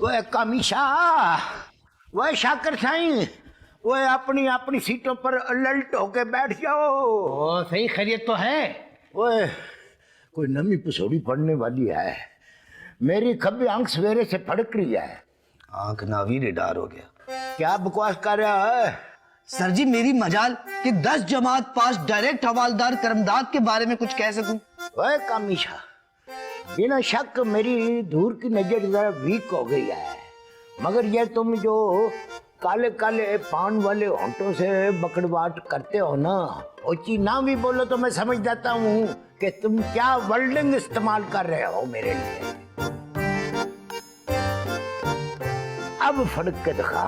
वह कमीशा, वह शाकर साईं, वह अपनी अपनी सीटों पर अलर्ट होके बैठ जाओ। ओ सही, खैरियत तो है। वह कोई नमी पसोड़ी पड़ने वाली है। मेरी खब्बी आंख सवेरे से फड़क रही है। आंख नावी रिडार हो गया। क्या बकवास कर रहा है? सर जी मेरी मजाल कि 10 जमात पास डायरेक्ट हवालदार करमदाद के बारे में कुछ कह सकूं। वह कमीशा, बिना शक मेरी दूर की नजर जरा वीक हो गई है, मगर ये तुम जो काले काले पान वाले होंठों से बकड़वाट करते हो ना, ऊंची ना भी बोलो तो मैं समझ जाता हूँ कि तुम क्या वर्डिंग इस्तेमाल कर रहे हो मेरे लिए। अब फड़क के दिखा।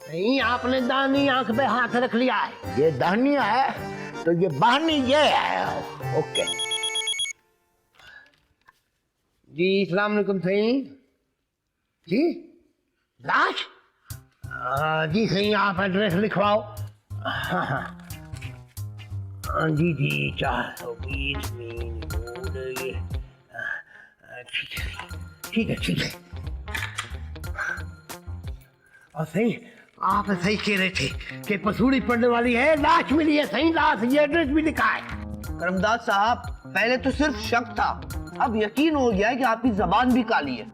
नहीं, आपने दानी आंख पे हाथ रख लिया है। ये दाहनी है तो ये बहानी ये है। ओके जी, अस्सलाम वालेकुम सही। जी, लाश? जी सही, आप एड्रेस लिखवाओ। हाँ, जी जी, 420 मील रोड, ये ठीक है ठीक है ठीक है। और सही, आप सही कह रहे थे कि पसूड़ी पड़ने वाली है, लाश मिली है। सही, लाश, ये एड्रेस भी लिखा है। करमदाद साहब, पहले तो सिर्फ शक था, अब यकीन हो गया है कि आपकी जबान भी काली है।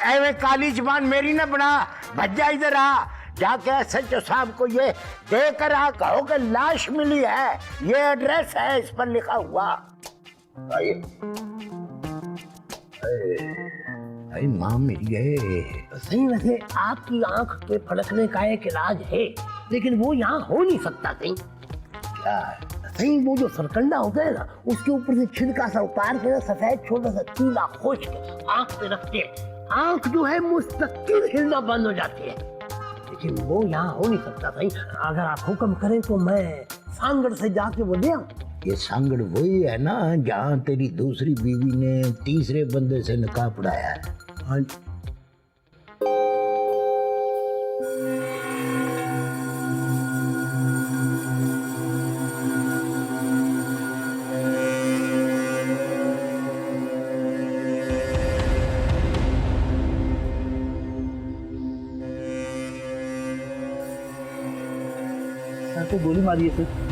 ऐवे काली जबान मेरी ना बना, भज्जा इधर आ, जाके एसएचओ साहब को ये देकर आ, कहो कि लाश मिली है, ये एड्रेस है इस पर लिखा हुआ। अरे माँ मेरी है। सही, वैसे आपकी आंख के फड़कने का एक इलाज है, लेकिन वो यहाँ हो नहीं सकता। सही क्या? सही, वो जो सरकंडा होता है ना, उसके ऊपर से छिलका सा उतार के सफेद छोटा सा चूल्हा खोज के आंख पे रखते हैं, आंख जो है मुस्तकिल हिलना बंद हो जाती है। लेकिन वो यहाँ हो नहीं सकता। सही, अगर आप हुक्म करें तो मैं सांगड़ से जाके वो ले आऊं। ये सांगड़ वही है ना जहाँ तेरी दूसरी बीवी ने तीसरे बंदे से निकाह पढ़ाया है? हाँ, तो गोली मारी है सर।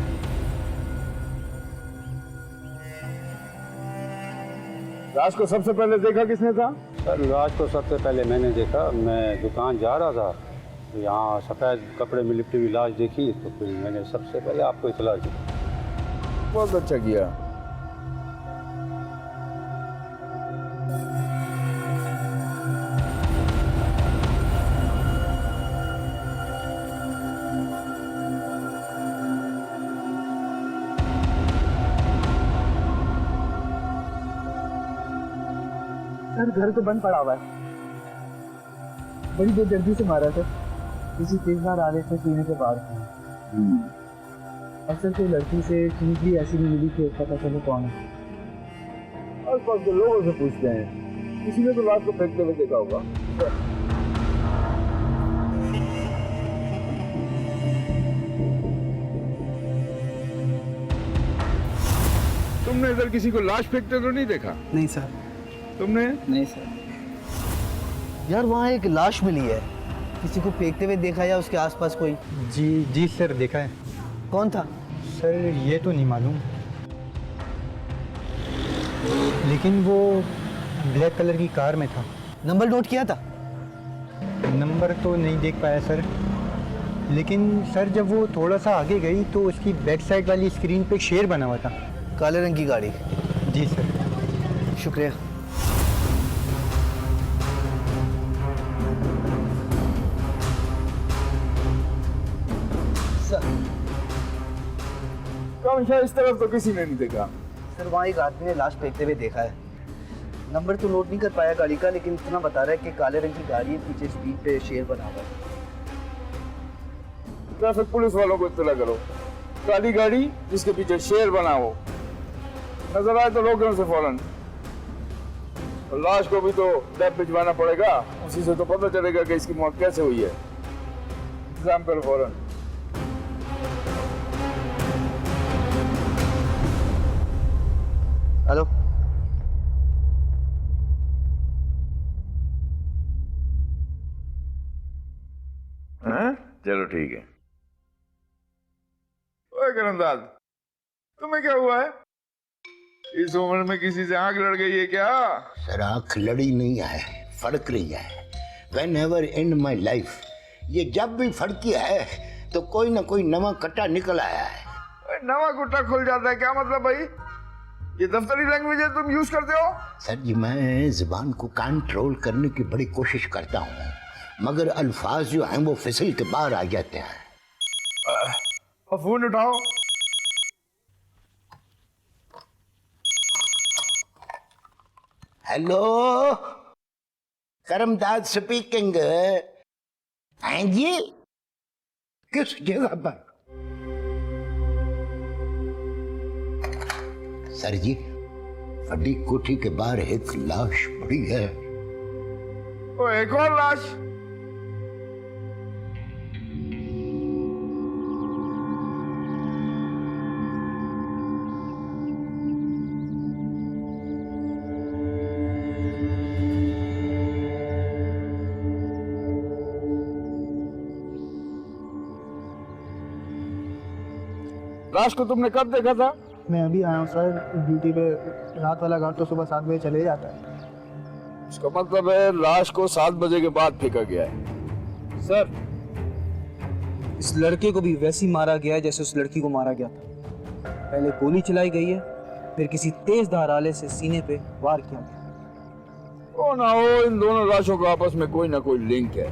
लाश को सबसे पहले देखा किसने था? सर लाश को सबसे पहले मैंने देखा। मैं दुकान जा रहा था तो यहाँ सफ़ेद कपड़े में लिपटी हुई लाश देखी, तो फिर मैंने सबसे पहले आपको इतला दी। बहुत अच्छा किया। सर घर तो बंद पड़ा हुआ है, बड़ी बेदर्दी से मारा सर, किसी तेज धार आने से सीने के पार। अक्सर कोई लड़की से चीज भी ऐसी नहीं मिली कि पता चले कौन है। आस पास के लोगों से पूछते हैं, किसी ने तो लाश को फेंकते हुए देखा होगा। तुमने इधर किसी को लाश फेंकते तो नहीं देखा? नहीं सर। तुमने? नहीं सर। यार वहाँ एक लाश मिली है, किसी को फेंकते हुए देखा या उसके आसपास कोई? जी सर, देखा है। कौन था? सर ये तो नहीं मालूम, लेकिन वो ब्लैक कलर की कार में था। नंबर नोट किया था? नंबर तो नहीं देख पाया सर, लेकिन सर जब वो थोड़ा सा आगे गई तो उसकी बैक साइड वाली स्क्रीन पे शेर बना हुआ था। काले रंग की गाड़ी? जी सर। शुक्रिया। कम इस तरफ तो किसी ने नहीं देखा। सर वहाँ एक आदमी ने लाश फेंकते हुए देखा है। नंबर तो नोट नहीं कर पाया गाड़ी का, लेकिन इतना बता रहा है कि काले रंग की गाड़ी है, पीछे स्क्रीन पे शेर बना हुआ है। ट्रैफिक पुलिस वालों को इत्तला करो, काली गाड़ी जिसके पीछे शेर बना हो, नजर आए तो रोक से फौरन। और लाश को भी तो लैब भिजवाना पड़ेगा, उसी से तो पता चलेगा कि इसकी मौत कैसे हुई है। इंतजाम करो फौरन। हेलो, चलो ठीक है। ओए करमदाद, तुम्हें क्या हुआ है? इस उम्र में किसी से आंख लड़ गई है क्या? सर आंख लड़ी नहीं है, फड़क रही है। Whenever in my life, ये जब भी फड़की है तो कोई ना कोई नवा कट्टा निकल आया है। ओए, नवा कुट्टा खुल जाता है क्या मतलब भाई? ये दफ्तरी लैंग्वेज है तुम यूज करते हो? सर जी मैं जुबान को कंट्रोल करने की बड़ी कोशिश करता हूँ, मगर अल्फाज जो हैं वो फिसल के बाहर आ जाते हैं। और फोन उठाओ। Hello, Karamdad speaking. हैं जी, किस जगह पर? सर जी बड़ी कोठी के बाहर एक लाश पड़ी है। ओए, एक और लाश? लाश को तुमने कब देखा था? मैं अभी आया हूँ सर ड्यूटी पे। रात वाला गार्ड तो सुबह 7 बजे चले जाता है। इसका मतलब है लाश को 7 बजे के बाद फेंका गया है। सर, इस लड़के को भी वैसे ही मारा गया है जैसे उस लड़की को मारा गया था। पहले गोली चलाई गई है, फिर किसी तेज धार आले से सीने पे वार किया गया। ओ ना हो, इन दोनों लाशों का आपस में कोई ना कोई लिंक है।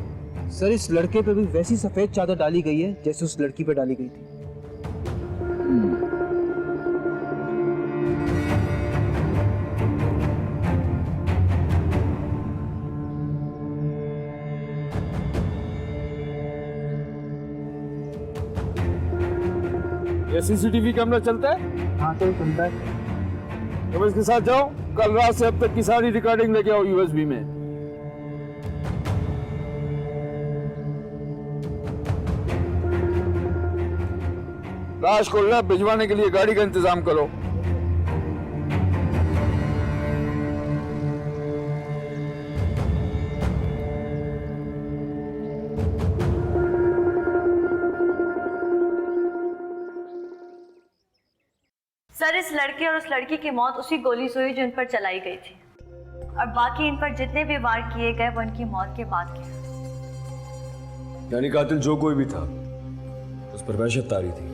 सर, इस लड़के पे भी वैसी सफेद चादर डाली गई है जैसे उस लड़की पे डाली गई थी। ये सीसीटीवी कैमरा चलता है? हाँ सर, सुनता है। तुम इसके साथ जाओ, कल रात से अब तक की सारी रिकॉर्डिंग लेके आओ यूएसबी में। लाश को लैब भिजवाने के लिए गाड़ी का इंतजाम करो। सर, इस लड़के और उस लड़की की मौत उसी गोली से हुई जो इन पर चलाई गई थी, और बाकी इन पर जितने भी वार किए गए वो इनकी मौत के बाद के। यानी कातिल जो कोई भी था उस पर वहशत तारी थी।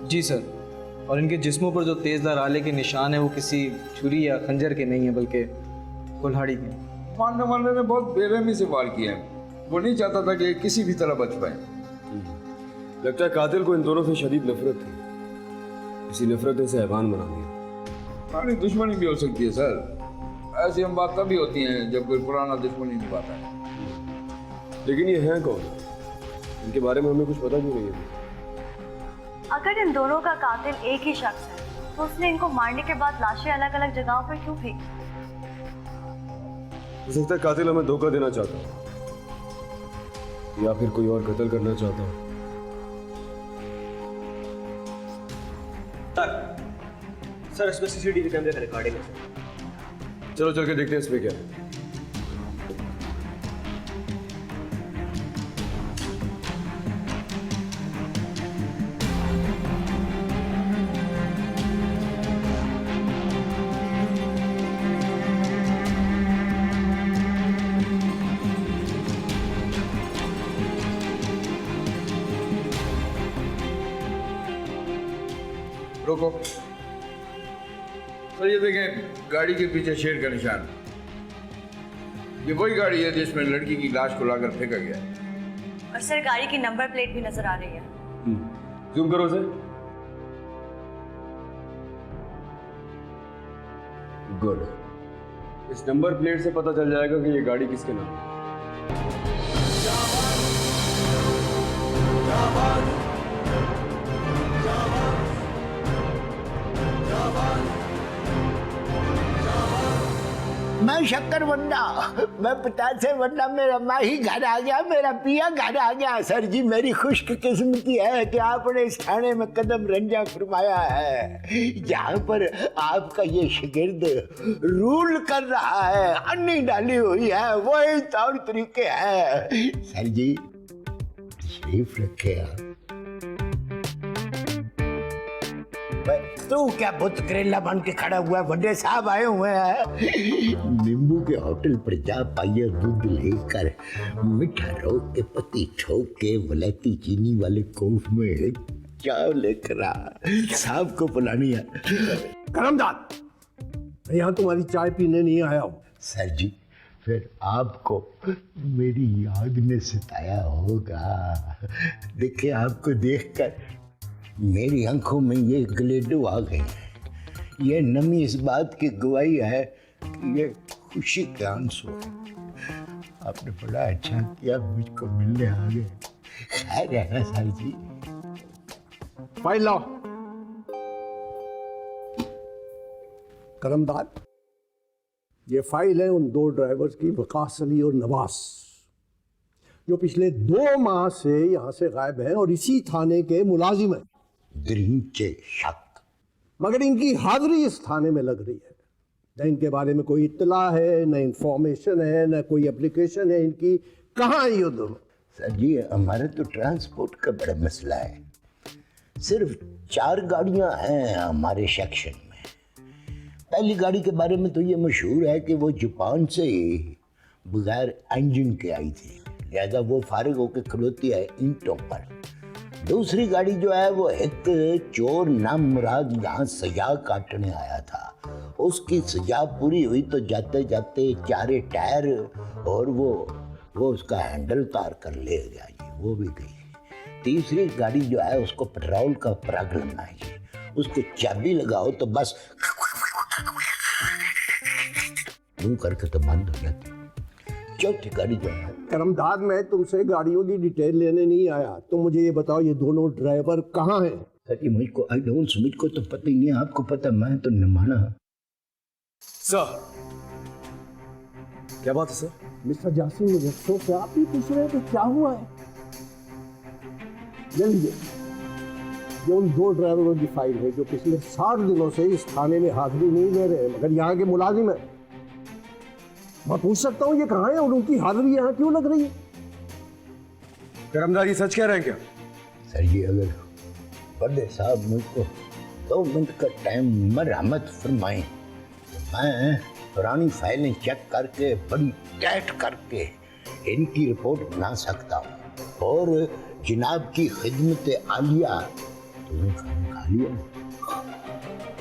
जी सर, और इनके जिस्मों पर जो तेजदार आले के निशान है वो किसी छुरी या खंजर के नहीं है बल्कि कुल्हाड़ी के। मारने वाले ने बहुत बेरहमी से वार किए हैं। वो नहीं चाहता था कि किसी भी तरह बच पाए। लगता है कातिल को इन दोनों से शदीद नफरत थी, इसी नफरत ने इसे हैवान बना दिया। हमारी दुश्मनी भी हो सकती है सर। ऐसी हम बात तभी होती हैं जब कोई पुराना दुश्मन नहीं निभाता है। लेकिन ये हैं कौन? इनके बारे में हमें कुछ पता क्यों नहीं है? अगर इन दोनों का कातिल एक ही शख्स है तो उसने इनको मारने के बाद लाशें अलग अलग जगहों पर क्यों फेंकी? हो सकता है कातिल हमें धोखा देना चाहता हो या फिर कोई और कत्ल करना चाहता हो। सर, इसमें सीसीटीवी कैमरे का रिकॉर्डिंग है। चलो चल के देखते हैं इसमें क्या है। रोको सर, ये देखें गाड़ी के पीछे शेर का निशान। ये वही गाड़ी है जिसमें लड़की की लाश को लाकर फेंका गया। और सर, गाड़ी की नंबर प्लेट भी नजर आ रही है। जूम करो उसे। गुड, इस नंबर प्लेट से पता चल जाएगा कि ये गाड़ी किसके नाम है। मैं शक्कर वंडा, मैं 50 वंडा, मेरा माही घर आ गया, मेरा पिया घर आ गया। सर जी मेरी खुशकिस्मती है कि आपने इस थाने में कदम रंजा फरमाया है जहाँ पर आपका ये शागिर्द रूल कर रहा है। अन्नी डाली हुई है, वही तौर तरीके हैं। सर जी तशरीफ रखे आप। तू क्या बुत करेला बन के खड़ा हुआ है? बड़े साहब आए हुए हैं। नींबू के होटल पर जा पाइए दूध लेकर, मीठा रोक के पत्ती ठोक के वलैती चीनी वाले कोफ में चाय लेकर आ। साहब को बुलानी है। करमदाद, मैं यहाँ तुम्हारी चाय पीने नहीं आया हूँ। सर जी, फिर आपको मेरी याद ने सताया होगा। देखिए, आपको देखकर मेरी आंखों में ये ग्लेडो आ गए हैं। ये नमी इस बात की गवाही है कि ये खुशी के आंसू है। आपने बड़ा अच्छा किया मुझको मिलने आ गए। खैर है ना सर जी? फाइल लाओ। करमदाद, ये फाइल है उन 2 ड्राइवर्स की, वकास अली और नवाज, जो पिछले 2 माह से यहाँ से गायब हैं और इसी थाने के मुलाजिम हैं। दरीचे शक, मगर इनकी हाजिरी इस थाने में लग रही है। न इनके बारे में कोई इत्तला है, न इंफॉर्मेशन है, न कोई एप्लीकेशन है इनकी। कहाँ है ये दोनों? सर जी, हमारे तो ट्रांसपोर्ट का बड़ा मसला है। सिर्फ 4 गाड़ियां हैं हमारे सेक्शन में। पहली गाड़ी के बारे में तो ये मशहूर है कि वो जापान से बगैर इंजन के आई थी, लिहाजा वो फारिग होकर खलोती है ईंटों पर। दूसरी गाड़ी जो है वो एक चोर नामुराद यहाँ सजा काटने आया था। उसकी सजा पूरी हुई तो जाते जाते 4 टायर और वो उसका हैंडल तार कर ले गया जी, वो भी गई। तीसरी गाड़ी जो है उसको पेट्रोल का प्रॉब्लम है जी, उसको चाबी लगाओ तो बस यूं करके तो बंद हो जाती। चौथी गाड़ी जो है। करमदाद, मैं तुमसे गाड़ियों की डिटेल लेने नहीं आया। तुम मुझे ये बताओ, ये दोनों ड्राइवर कहाँ हैं? सर जी, मुझको तो पता ही नहीं। आपको पता, मैं तो निमाना। सर, क्या बात है सर? मिस्टर जासिम मुजफ्फर से आप भी पूछ रहे हैं कि क्या हुआ है? ये लीजिए, ये उन 2 ड्राइवरों की फाइल है जो पिछले 60 दिनों से इस थाने में हाजिरी नहीं दे रहे हैं, मगर यहाँ के मुलाजिम है। मैं पूछ सकता हूँ ये कहाँ है और उनकी हाजिरी यहाँ क्यों लग रही है? करमदाद, ये सच कह रहे हैं क्या? सर जी, अगर बड़े साहब मुझको 2 मिनट का टाइम मरहमत फरमाएं तो मैं पुरानी फाइलें चेक करके बड़ी टाइट करके इनकी रिपोर्ट बना सकता हूँ और जनाब की खिदमत आलिया तुम्हें खा लिया,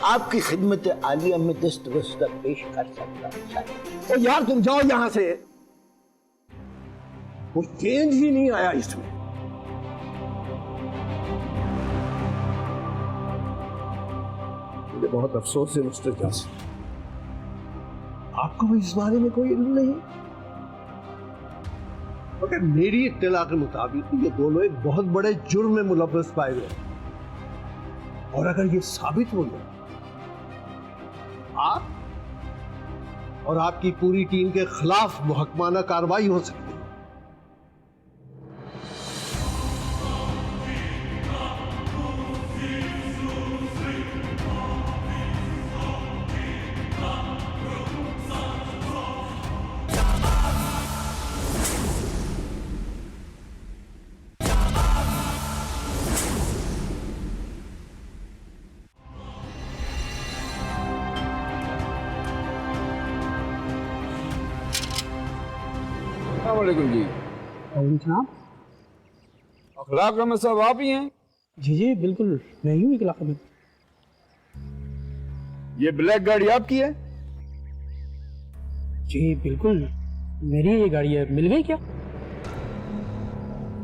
आपकी खिदमत आलिया में दस्तवस्ता पेश कर सकता हूँ। ओ यार, तुम जाओ यहाँ से। कुछ चेंज ही नहीं आया इसमें। मुझे बहुत अफसोस है मिस्टर जासिम, आपको भी इस बारे में कोई इल्म नहीं। मगर मेरी इत्तला के मुताबिक ये दोनों एक बहुत बड़े जुर्म में मुलव्वस पाए गए, और अगर ये साबित हो गया, आप और आपकी पूरी टीम के खिलाफ मुहक्माना कार्रवाई हो सकती है। वालेकुम जी। अखलाक में सब आप ही हैं? जी जी बिल्कुल, मैं ही हूँ इलाके में। ये ब्लैक गाड़ी आपकी है? जी बिल्कुल, मेरी ये गाड़ी है। मिल गई क्या?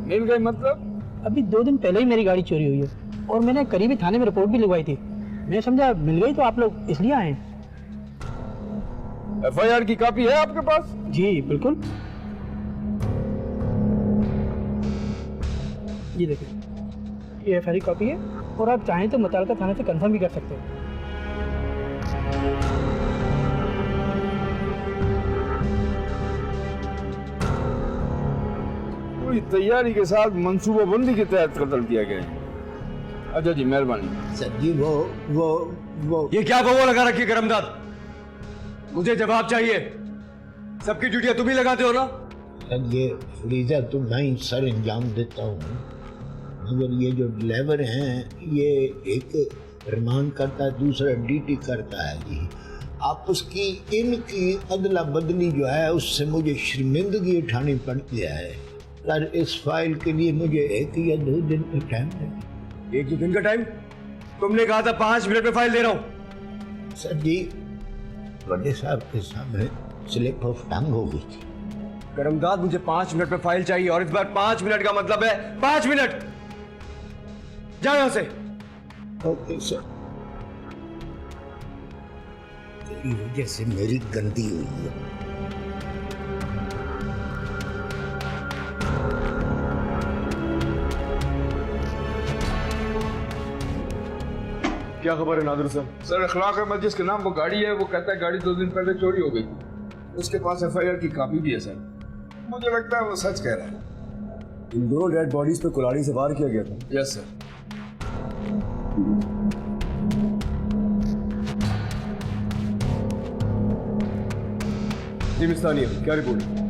मिल गई मतलब? अभी 2 दिन पहले ही मेरी गाड़ी चोरी हुई है और मैंने करीबी थाने में रिपोर्ट भी लगवाई थी। मैं समझा मिल गई तो आप लोग इसलिए आए हैं। FIR की कॉपी है आपके पास? जी बिल्कुल, ये देखिए, ये FIR की कॉपी है और आप चाहें तो मुताल्लिका थाने से कंफर्म भी कर सकते हैं। पूरी तैयारी के साथ मंसूबाबंदी के तहत कत्ल किया गया है। अच्छा जी, मेहरबानी। सर जी, वो ये क्या वो लगा रखी करमदाद? मुझे जवाब चाहिए। सबकी ड्यूटियां तुम ही लगाते हो ना? सर ये फरीजा तो मैं सर अंजाम देता हूँ, मगर ये जो ड्राइवर हैं ये एक रमान करता है, दूसरा डीटी करता है जी। आपस की इनकी अदला बदली जो है उससे मुझे शर्मिंदगी उठानी पड़ती है। सर इस फाइल के लिए मुझे 1 या 2 दिन का टाइम है। 1-2 दिन का टाइम? तुमने कहा था 5 मिनट में फाइल दे रहा हूँ। सर जी बड़े साहब के सामने स्लिप ऑफ टंग हो गई थी। करमदाद, मुझे 5 मिनट में फाइल चाहिए और इस बार 5 मिनट का मतलब है 5 मिनट। जाओ यहां से। Okay sir. तेरी वजह से मेरी गंदी हुई है। क्या खबर है नादिर सर? सर अखलाक अहमद जिसके नाम वो गाड़ी है, वो कहता है गाड़ी 2 दिन पहले चोरी हो गई थी। उसके पास FIR की कॉपी भी है सर। मुझे लगता है वो सच कह रहा है। इन दोनों डेड बॉडीज पे कुल्हाड़ी से वार किया गया था। Yes sir. जी मिस्तानिया, क्या रिपोर्ट है?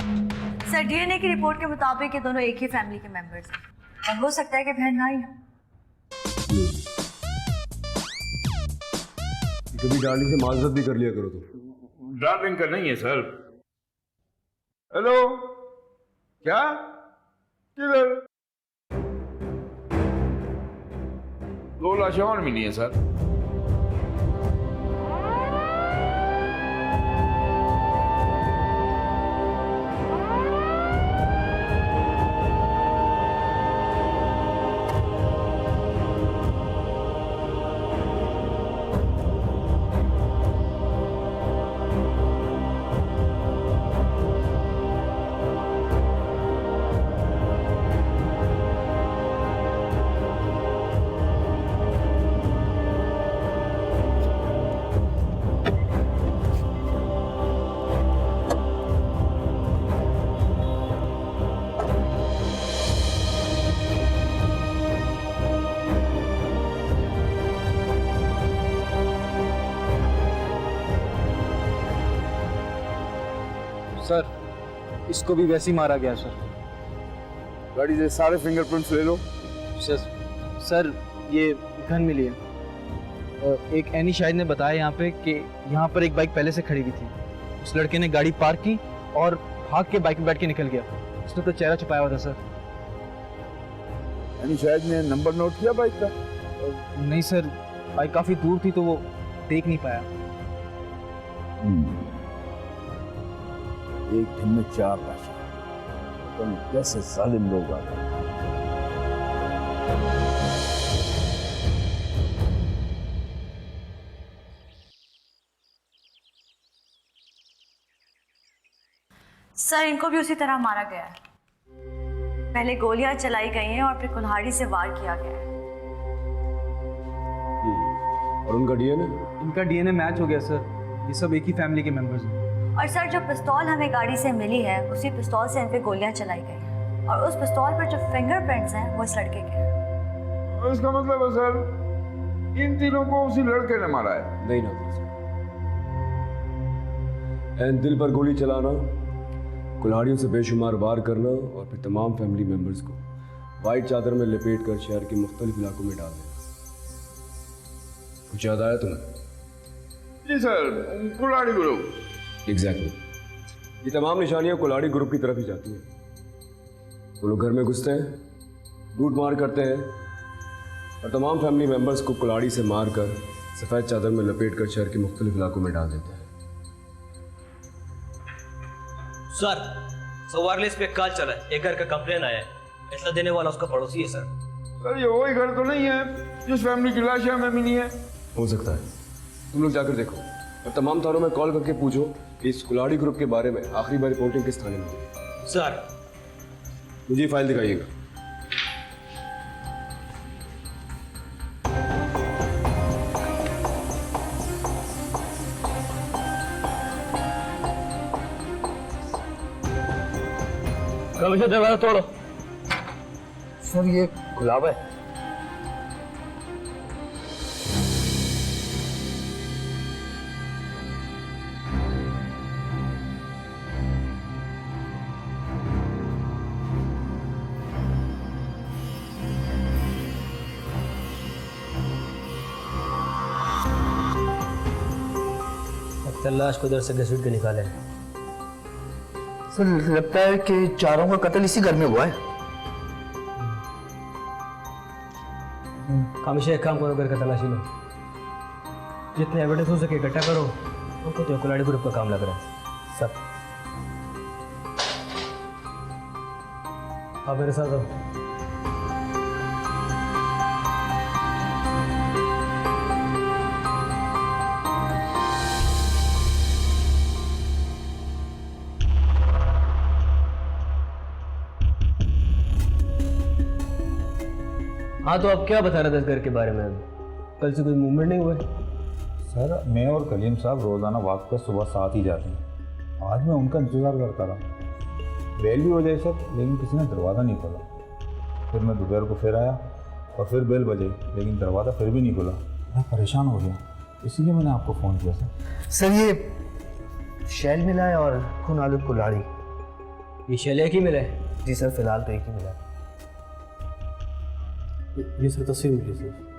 सर DNA की रिपोर्ट के मुताबिक ये दोनों एक ही फैमिली के मेंबर्स हैं और हो सकता है कि बहन भाई हो। कभी डार्लिंग से माजरत भी कर लिया करो तुम। डार्लिंग का नहीं है सर। हेलो, क्या? किधर? 2 लाशें और मिली हैं सर। सर इसको भी वैसे ही मारा गया सर। गाड़ी से सारे फिंगरप्रिंट्स ले लो। सर ये गन मिली है। एक एनी शाहिद ने बताया यहाँ पे कि यहाँ पर एक बाइक पहले से खड़ी हुई थी। उस लड़के ने गाड़ी पार्क की और भाग के बाइक में बैठ के निकल गया। उसने तो चेहरा छुपाया हुआ था सर। यानी शायद ने नंबर नोट किया बाइक का? नहीं सर, बाइक काफी दूर थी तो वो देख नहीं पाया। एक दिन में 4 लाशें, तो कैसे जालिम लोग आ गए। सर इनको भी उसी तरह मारा गया है। पहले गोलियां चलाई गई हैं और फिर कुल्हाड़ी से वार किया गया है। और उनका डीएनए? इनका डीएनए मैच हो गया सर। ये सब एक ही फैमिली के मेंबर्स हैं। और सर जो पिस्तौल हमें गाड़ी से मिली है उसी पिस्तौल से इन पे गोलियां चलाई गई हैं और उस पिस्तौल पर जो फिंगरप्रिंट्स हैं वो इस लड़के के हैं। इसका मतलब है सर इन तीनों को उसी लड़के ने मारा है? नहीं नादिर सर, एन दिल पर गोली चलाना, कुल्हाड़ियों से बेशुमार वार करना और फिर तमाम फैमिली मेंबर्स को वाइट चादर में लपेट कर शहर के मुख्तलिफ इलाकों में डाल देना। कुछ याद आया तुम्हें? जी सर, कुल्हाड़ी ग्रुप। एग्जैक्टली। ये तमाम निशानियां कुल्हाड़ी ग्रुप की तरफ ही जाती हैं। वो लोग घर में घुसते हैं, लूट मार करते हैं और तमाम फैमिली मेंबर्स को कुल्हाड़ी से मार कर सफ़ेद चादर में लपेट कर शहर के मुख्तलिफ इलाकों में डाल देते हैं। सर वायरलेस पे कॉल चला है, एक घर का कंप्लेन आया है। इतना देने वाला उसका पड़ोसी है सर। सर ये वही घर तो नहीं है जिस फैमिली की लाशें हमें मिली है? हो सकता है। तुम लोग जाकर देखो और तमाम थानों में कॉल करके पूछो कि इस कुल्हाड़ी ग्रुप के बारे में आखिरी बार रिपोर्टिंग किस थाने में हुई। सर मुझे फाइल दिखाइएगा। कल से दरवाजा तोड़ो। सर ये खुला हुआ है। सर लाश को उधर से घसीट के निकाले। सर लगता है कि चारों का कत्ल इसी घर में हुआ है। हमेशा एक काम करो, घर का तलाशी लो, जितने एविडेंस हो सके इकट्ठा करो। हमको तो कुल्हाड़ी ग्रुप का काम लग रहा है सब। आप मेरे साथ आओ। हाँ तो आप क्या बता रहे थे इस घर के बारे में? कल से कोई मूवमेंट नहीं हुआ? सर मैं और कलीम साहब रोज़ाना वक्त पर सुबह 7 ही जाते हैं। आज मैं उनका इंतज़ार करता रहा, बेल भी हो जाए सर, लेकिन किसी ने दरवाज़ा नहीं खोला। फिर मैं दोपहर को फिर आया और फिर बेल बजे, लेकिन दरवाज़ा फिर भी नहीं खोला। मैं परेशान हो गया, इसीलिए मैंने आपको फ़ोन किया सर। सर ये शैल मिला है और खून आलूद कुल्हाड़ी। ये शैल एक ही मिला है? जी सर, फिलहाल तो एक ही मिला है। ये सर तस्वीर मिली सर।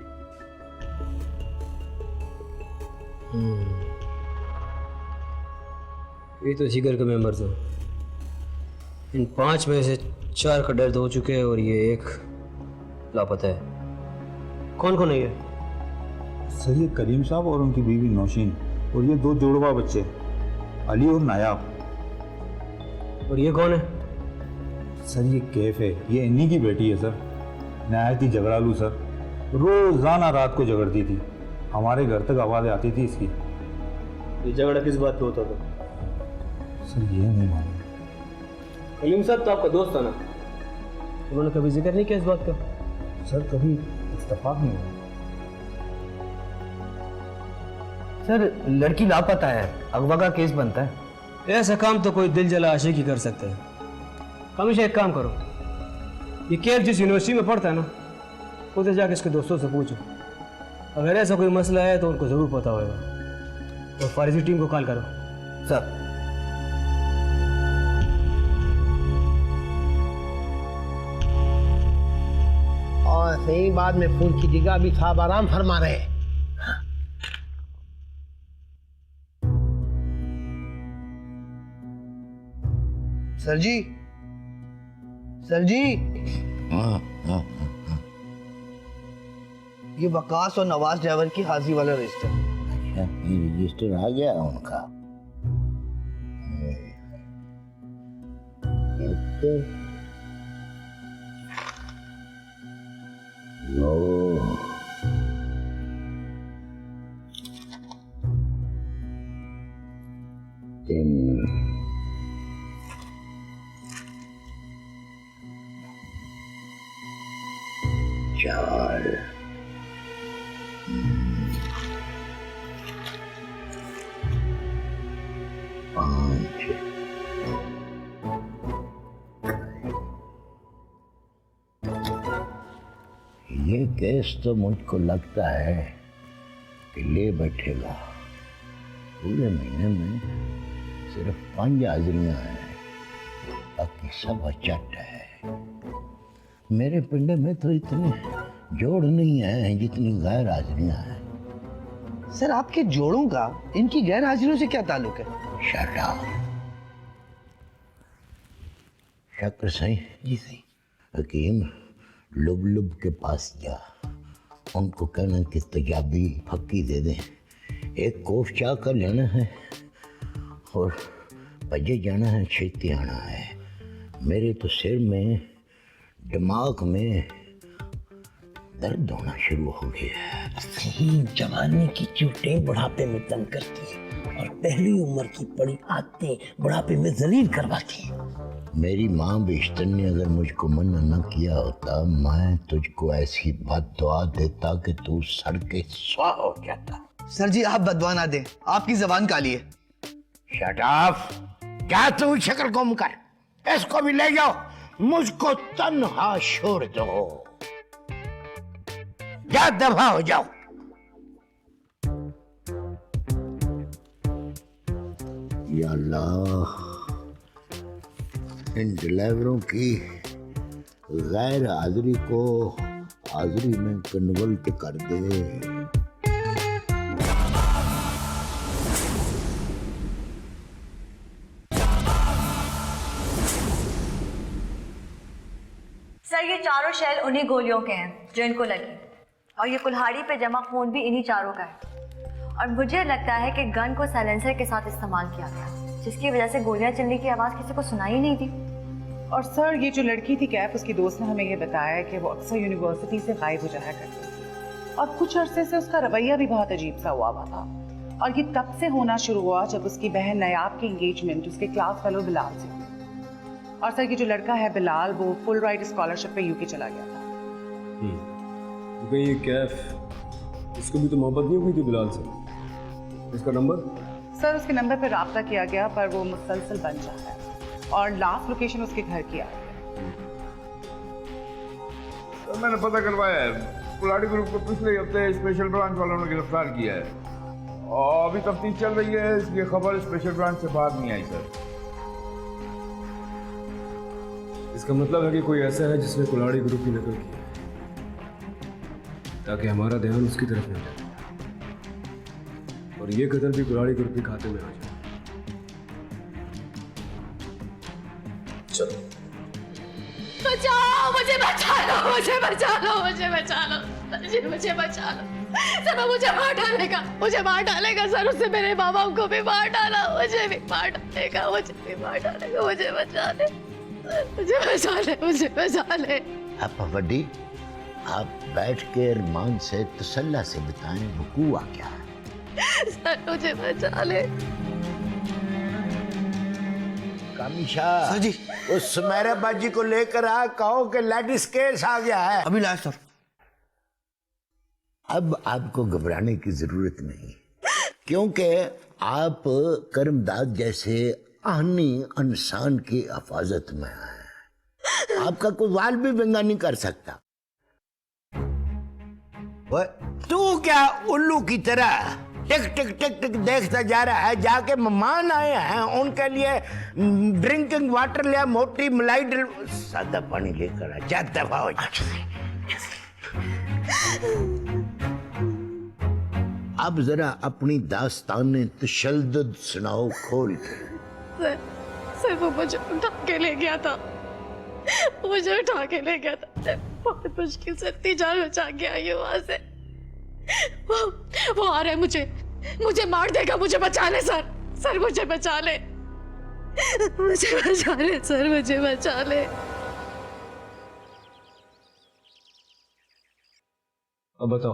ये तो इसी घर के मेंबर थे। इन 5 में से 4 का डेथ हो चुके हैं और ये एक लापता है। कौन कौन है ये? सर ये कलीम साहब और उनकी बीवी नौशीन और ये 2 जुड़वा बच्चे अली और नायाब। और ये कौन है? सर ये कैफ है, ये इन्हीं की बेटी है सर। नहायत ही झगड़ालू सर, रोज़ाना रात को झगड़ती थी, हमारे घर तक आवाज़ें आती थी इसकी। ये झगड़ा किस बात पे होता था? सर ये नहीं मालूम। कलीम साहब तो आपका दोस्त था ना, उन्होंने कभी जिक्र नहीं किया इस बात का? सर कभी इत्तेफाक नहीं हुआ। सर लड़की लापता है, अगवा का केस बनता है। ऐसा काम तो कोई दिल जला आशिक ही कर सकता है। हमेशा एक काम करो, ये कैफ जिस यूनिवर्सिटी में पढ़ता है ना, उधर जाके इसके दोस्तों से पूछो, अगर ऐसा कोई मसला है तो उनको ज़रूर पता होगा। और फारिजी टीम को कॉल करो। सर और सही बाद में फोन कीजिएगा, अभी साहब आराम फरमा रहे हैं। सर जी, सर जी, ये वकास और नवाज ड्राइवर की हाजिरी वाला रजिस्टर। अच्छा, ये रजिस्टर आ गया उनका। लो 3 4 5 ये केस तो मुझको लगता है कि ले बैठेगा। पूरे महीने में सिर्फ 5 हाजिरियां हैं, बाकी सब अचट है। मेरे पिंड में तो इतने जोड़ नहीं है जितनी गैर हाजिरियां हैं। सर आपके जोड़ों का इनकी गैर हाजिरों से क्या ताल्लुक है? Shut up. शक्र सही। जी सही। हकीम लुब लुब के पास जा, उनको कहना कि तजाबी फक्की दे दें, एक कोफ चाह कर लेना है और बजे जाना है, छेती आना है। मेरे तो सिर में दिमाग में दर्द होना शुरू हो गया। सही जवानी की चोटें बुढ़ापे में तंग करती है और पहली उम्र की बड़ी आदतें बुढ़ापे में जलील करवाती है। मेरी माँ बेशतर ने अगर मुझको मना न किया होता, मैं तुझको ऐसी बद्दुआ देता कि तू सड़ के स्वाह हो जाता। सर जी आप बदवा ना दें, आपकी जबान काली है। Shut up. क्या तू शक्ल गुम कर, इसको भी ले जाओ, मुझको तन्हा छोड़ दो। जा दफा हो जाओ। या अल्लाह, इन ड्राइवरों की गैर हाजिरी को हाजिरी में कन्वर्ट कर दे। शेल उन्हीं गोलियों के हैं जो इनको लगी, और ये कुल्हाड़ी पे जमा खून भी इन्हीं चारों का है। और मुझे लगता है कि गन को साइलेंसर के साथ इस्तेमाल किया गया, जिसकी वजह से गोलियां चलने की आवाज़ किसी को सुनाई नहीं दी। और सर, ये जो लड़की थी कैफ, उसकी दोस्त ने हमें ये बताया कि वो अक्सर यूनिवर्सिटी से गायब हो जाया करती थी और कुछ अरसे से उसका रवैया भी बहुत अजीब सा हुआ था। और ये तब से होना शुरू हुआ जब उसकी बहन नयाब की एंगेजमेंट उसके क्लास फेलो बिलाल से हुई। और सर, ये जो लड़का है बिलाल, वो फुल राइड स्कॉलरशिप पे यूके चला गया था। तो कहीं ये कैफ, इसको भी तो मोहब्बत नहीं हुई थी बिलाल से? इसका नंबर? सर, उसके नंबर पर राब्ता किया गया पर वो मुसलसल बन जाता है और लास्ट लोकेशन उसके घर की आ गई। तो मैंने पता करवाया है, कुल्हाड़ी ग्रुप को पिछले हफ्ते स्पेशल ब्रांच वालों ने गिरफ्तार किया है और अभी तफ्तीश चल रही है। इसकी खबर स्पेशल ब्रांच से बाहर नहीं आई सर। इसका मतलब है कि कोई ऐसा है जिसने कुल्हाड़ी ग्रुप की नकल की है, ताकि हमारा ध्यान उसकी तरफ न जाए और ये कत्ल भी कुल्हाड़ी ग्रुप के खाते में आ जाए। चलो बचाओ, मुझे बचा लो, मुझे बचा लो, मुझे बचा लो, मुझे बचा लो। सर, वो मुझे मार डालेगा, मुझे मार डालेगा सर। उससे मेरे बाबा को भी मार डाला, मुझे भी मार डालेगा, मुझे भी मार डालेगा। मुझे बचा ले, मुझे बचा ले, मुझे बचा ले। आप वड्डी, आप बैठ के अरमान से तसल्ला से बताएं हुआ क्या है। सर, मुझे बचा ले। कामिशा सर जी, उस सुमेरा बाजी को लेकर आ, कहो कि लेडीज केस आ गया है। अभी लाए सर। अब आपको घबराने की जरूरत नहीं, क्योंकि आप करमदाद जैसे आहनी इंसान की हिफाजत में हैं। आपका कोई वाल भी व्यंगा नहीं कर सकता। तू क्या उल्लू की तरह टिक टिक टिक टिक देखता जा रहा है? जाके मेहमान आए हैं, उनके लिए ड्रिंकिंग वाटर लिया, मोटी मलाई सादा पानी लेकर आ। क्या दफा हो जा। अब जरा अपनी दास्तान तशद्दुद सुनाओ खोल के। सर, वो मुझे उठा के ले गया था, मुझे उठा के ले गया था। बहुत मुश्किल से इतनी जान बचा के आई हूँ वहां से। वो आ रहा है, मुझे मार देगा। मुझे बचा ले सर, सर मुझे बचा ले, मुझे बचा ले सर, मुझे बचा ले। अब बताओ,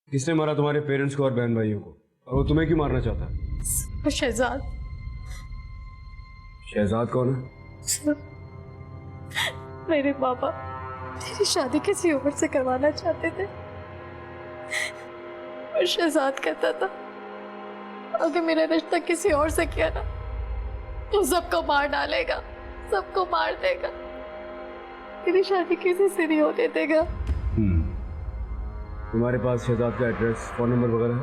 किसने मारा तुम्हारे पेरेंट्स को और बहन भाइयों को, और वो तुम्हें क्यों मारना चाहता है? शहजाद। शहजाद कौन है? मेरे पापा मेरी शादी किसी और से करवाना चाहते थे और शहजाद कहता था अगर मेरा रिश्ता किसी और से किया ना तो सबको मार डालेगा, सबको मार देगा, मेरी शादी किसी से नहीं होने देगा। तुम्हारे पास शहजाद का एड्रेस, फोन नंबर वगैरह है?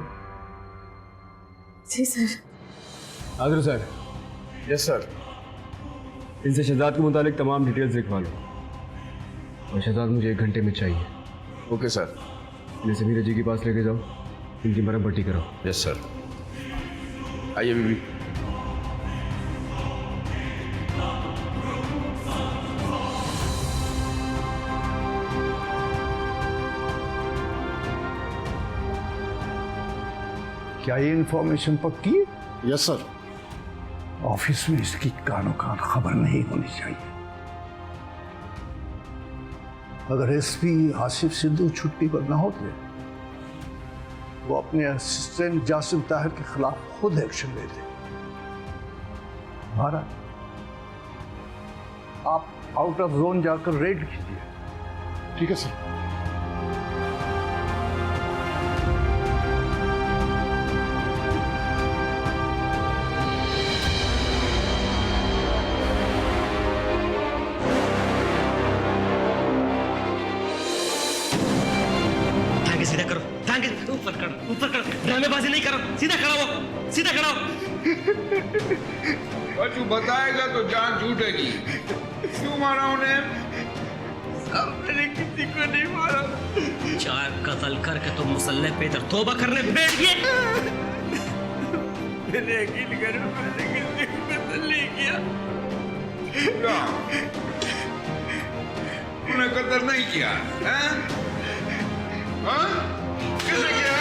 जी sir. Adil sir. Yes sir. इनसे शहजाद के मुतालिक तमाम डिटेल्स लिखवा लो और शहजाद मुझे 1 घंटे में चाहिए। Okay sir. इन्हें समीर जी के पास लेके जाओ, इनकी मरहम पट्टी कराओ। Yes sir. आइए बीबी। क्या ये इंफॉर्मेशन पक्की है? Yes sir. ऑफिस में इसकी कानो कान खबर नहीं होनी चाहिए। अगर एसपी आसिफ सिद्धू छुट्टी पर ना होते वो अपने असिस्टेंट जासिम ताहिर के खिलाफ खुद एक्शन लेते। महाराज, आप आउट ऑफ जोन जाकर रेड कीजिए। ठीक है सर। सीधा करो, ऊपर करो, ड्रामेबाजी नहीं करो, सीधा खड़ा हो, सीधा खड़ा हो। और तू बताएगा तो जान छूटेगी। क्यों मारा उन्हें? मैंने किसी को नहीं मारा। 4 कत्ल करके तो मुसल्ले पे इधर तौबा करने बैठ गए। मैंने यकीन करो, मैंने किसी को कत्ल नहीं किया। तुमने कदर नहीं किया हैं? हाँ? किसने किया?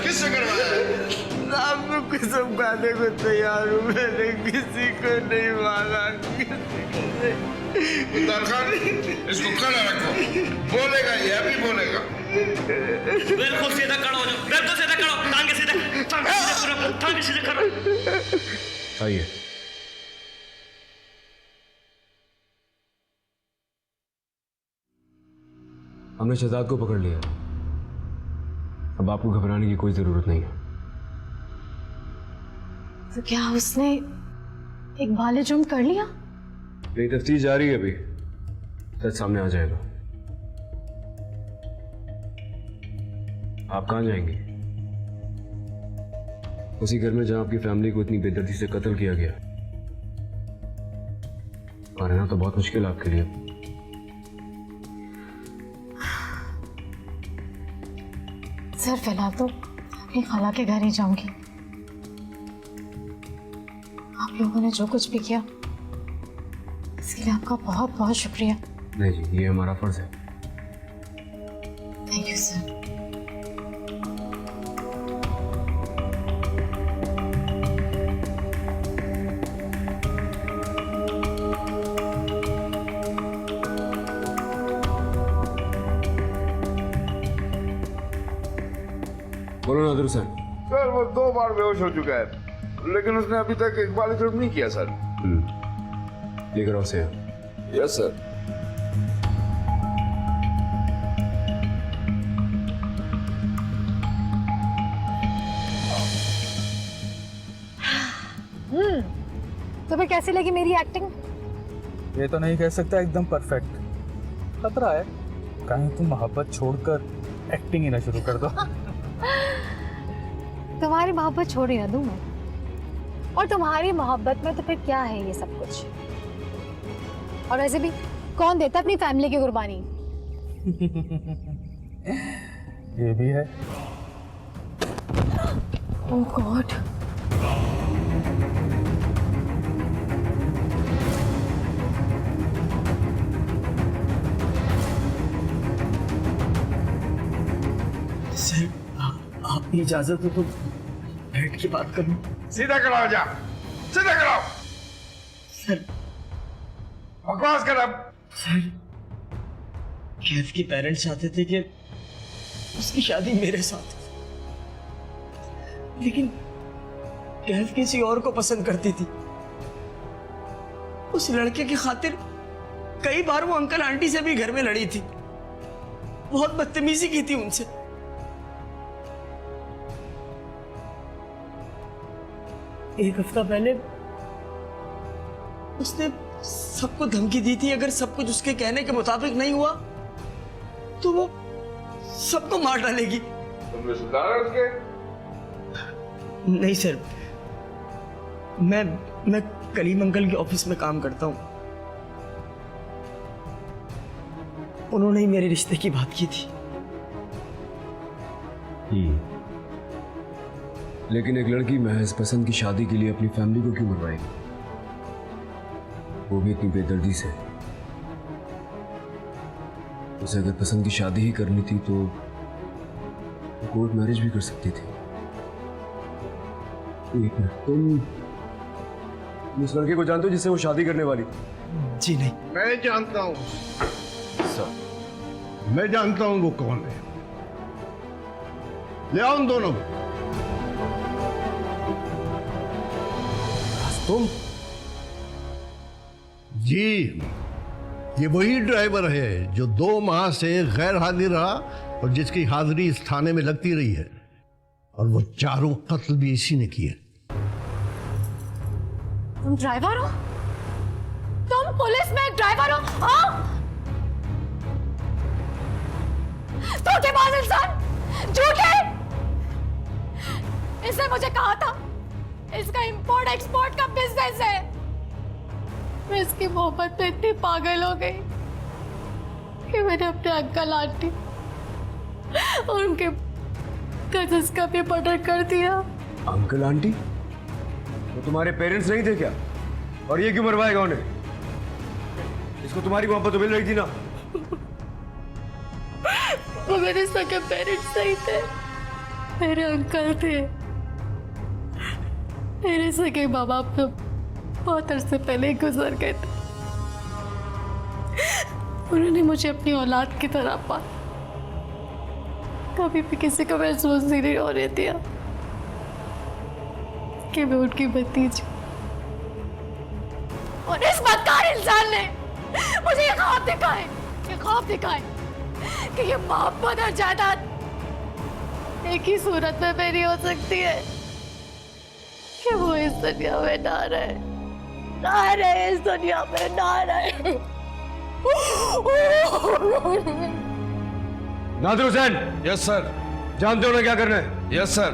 किससे करवाया? आपको कसम खाने को तैयार हूँ, मैंने किसी को नहीं मारा। खान, इसको खड़ा रखो। बोलेगा, यह भी बोलेगा। बिल्कुल सीधा खड़ा हो जाओ, बिल्कुल सीधा खड़ा हो, टांगे सीधे करो, टांगे सीधे करो। आइए। हमने शहजाद को पकड़ लिया। अब आपको घबराने की कोई जरूरत नहीं है। तो क्या उसने एक बाले जुर्म कर लिया? मेरी तफ्तीश जारी है, अभी सच सामने आ जाएगा। आप कहाँ जाएंगे? उसी घर में जहां आपकी फैमिली को इतनी बेदर्दी से कत्ल किया गया। और रहना तो बहुत मुश्किल आपके लिए। सर फिलहाल तो अपनी खाला के घर ही जाऊंगी। आप लोगों ने जो कुछ भी किया इसके लिए आपका बहुत बहुत शुक्रिया। नहीं जी, ये हमारा फर्ज है। Thank you sir. बोलो नादिर हुसैन। सर वो 2 बार बेहोश हो चुका है, लेकिन उसने अभी तक एक बार जुर्म नहीं किया सर। लेकर आओ उसे। Yes sir. तुम्हें कैसी लगी मेरी एक्टिंग? ये तो नहीं कह सकता एकदम परफेक्ट। खतरा है कहीं तुम मोहब्बत छोड़कर एक्टिंग ही ना शुरू कर दो। तुम्हारी मोहब्बत छोड़ ही ना दूं मैं। और तुम्हारी मोहब्बत में तो फिर क्या है ये सब कुछ? और वैसे भी कौन देता अपनी फैमिली की कुर्बानी? ये भी है। ओह गॉड। सर आपकी इजाजत हो तो बैठ के बात कर लूं? सीधा कराओ, जा सीधा कराओ। सर बकवास कर अब। सर कैफ के पेरेंट्स चाहते थे कि उसकी शादी मेरे साथ, लेकिन कैफ किसी और को पसंद करती थी। उस लड़के की खातिर कई बार वो अंकल आंटी से भी घर में लड़ी थी, बहुत बदतमीजी की थी उनसे। एक हफ्ता पहले उसने सबको धमकी दी थी, अगर सब कुछ उसके कहने के मुताबिक नहीं हुआ तो वो सबको मार डालेगी। तुमने सुधारा उसके? नहीं सर, मैं कलीम अंकल के ऑफिस में काम करता हूं। उन्होंने ही मेरे रिश्ते की बात की थी। लेकिन एक लड़की महज पसंद की शादी के लिए अपनी फैमिली को क्यों मरवाएगी? वो भी इतनी बेदर्दी से। उसे अगर पसंद की शादी ही करनी थी तो कोर्ट मैरिज भी कर सकती थी। एक मिनट, तुम उस लड़के को जानते हो जिससे वो शादी करने वाली? जी नहीं। मैं जानता हूँ सर। मैं जानता हूँ वो कौन है। ले आओ उन दोनों को। तुम? जी, ये वही ड्राइवर है जो 2 माह से गैर हाजिर रहा और जिसकी हाजिरी इस थाने में लगती रही है, और वो 4 कत्ल भी इसी ने किए। तुम ड्राइवर हो? तुम पुलिस में एक ड्राइवर हो? हाँ? धोखेबाज इंसान, झूठे। इसने मुझे कहा था इसका इंपोर्ट एक्सपोर्ट का बिजनेस है। मैं इसकी मोहब्बत में इतनी पागल हो गई कि मैंने अपने अंकल आंटी और उनके कजिन्स का भी मर्डर कर दिया। Uncle aunty? वो तुम्हारे पेरेंट्स नहीं थे क्या? और ये क्यों मरवाएगा उन्हें? इसको तुम्हारी मोहब्बत तो मिल रही थी ना। वो मेरे सगे पेरेंट्स नहीं थे, मेरे अंकल थे। मेरे सगे माँ बाप तो बहुत अरसे पहले ही गुजर गए थे। उन्होंने मुझे अपनी औलाद की तरह पाला, कभी भी किसी को महसूस नहीं होने दिया कि मैं उनकी भतीजी। और इस बदकार इंसान ने मुझे ये ख्वाब दिखाए कि ये मोहब्बत और जायदाद एक ही सूरत में मेरी हो सकती है कि वो इस दुनिया में ना रहे इस दुनिया में ना रहे। नादिर हुसैन। Yes sir. जानते हो ना क्या करना है? Yes sir.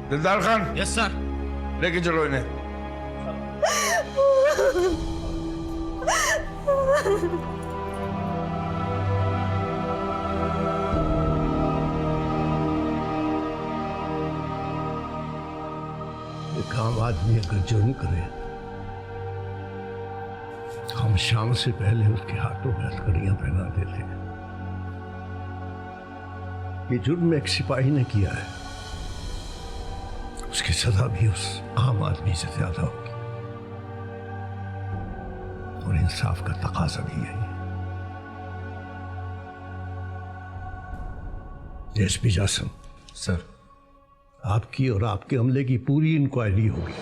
Dildar Khan. Yes sir. लेके चलो इन्हें। एक आम आदमी अगर जुर्म करे तो हम शाम से पहले उसके हाथों में हथकड़ियां पहना देते हैं। ये जुर्म एक सिपाही ने किया है, उसकी सजा भी उस आम आदमी से ज्यादा होगी और इंसाफ का तकाजा भी यही है। एसपी जासिम सर, आपकी और आपके अमले की पूरी इंक्वायरी होगी।